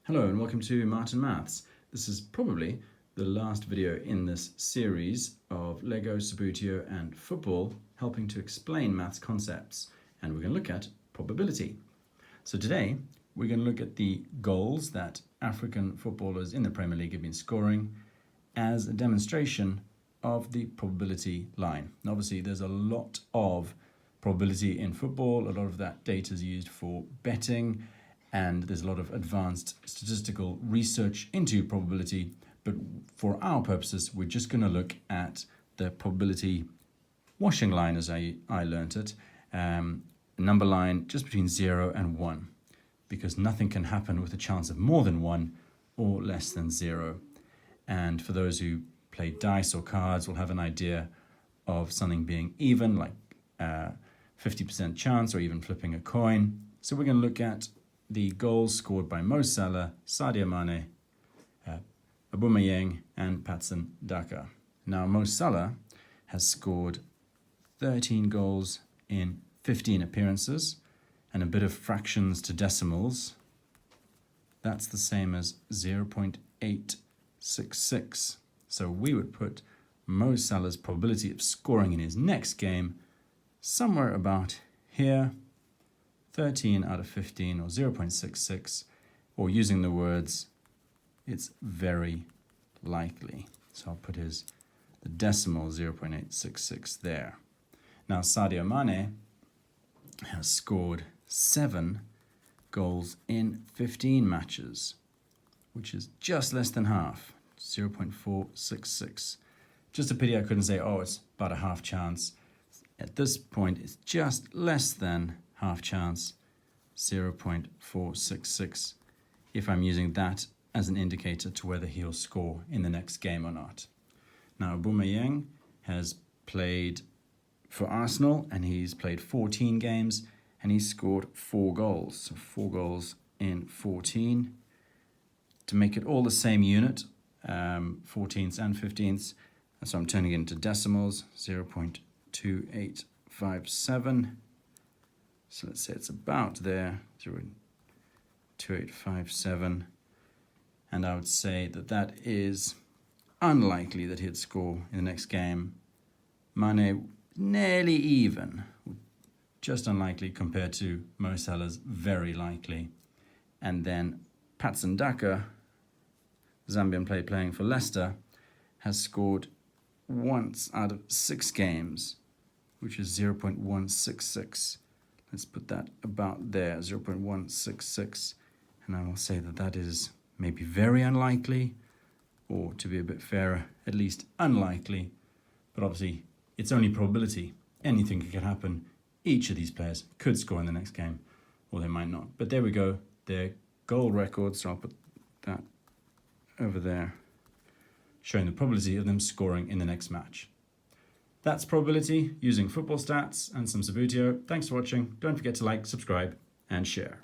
Hello and welcome to Martin Maths. This is probably the last video in this series of Lego, Subbuteo and football helping to explain maths concepts, and we're going to look at probability. So today we're going to look at the goals that African footballers in the Premier League have been scoring as a demonstration of the probability line. And obviously there's a lot of probability in football, a lot of that data is used for betting, and there's a lot of advanced statistical research into probability, but for our purposes, we're just going to look at the probability washing line as I learnt it, a number line just between 0 and 1, because nothing can happen with a chance of more than 1 or less than 0. And for those who play dice or cards will have an idea of something being even, like 50% chance, or even flipping a coin. So we're going to look at the goals scored by Mo Salah, Sadio Mane, Aubameyang and Leicester Daka. Now Mo Salah has scored 13 goals in 15 appearances, and a bit of fractions to decimals. That's the same as 0.866. So we would put Mo Salah's probability of scoring in his next game somewhere about here, 13 out of 15 or 0.66, or using the words, it's very likely. So I'll put the decimal 0.866 there. Now Sadio Mane has scored 7 goals in 15 matches, which is just less than half, 0.466. Just a pity I couldn't say, oh, it's about a half chance. At this point, it's just less than half chance, 0.466, if I'm using that as an indicator to whether he'll score in the next game or not. Now, Aubameyang has played for Arsenal, and he's played 14 games, and he's scored 4 goals. So 4 goals in 14. To make it all the same unit, 14ths and 15ths, so I'm turning it into decimals, 0.2857. So let's say it's about there, 0.2857. And I would say that is unlikely that he'd score in the next game. Mane, nearly even, just unlikely compared to Mo Salah's very likely. And then Leicester Daka, Zambian player playing for Leicester, has scored once out of 6 games, which is 0.166. Let's put that about there, 0.166. And I will say that is maybe very unlikely, or to be a bit fairer, at least unlikely. But obviously, it's only probability. Anything could happen. Each of these players could score in the next game, or they might not. But there we go, their goal records. So I'll put that over there, showing the probability of them scoring in the next match. That's probability using football stats and some Subbuteo. Thanks for watching. Don't forget to like, subscribe, and share.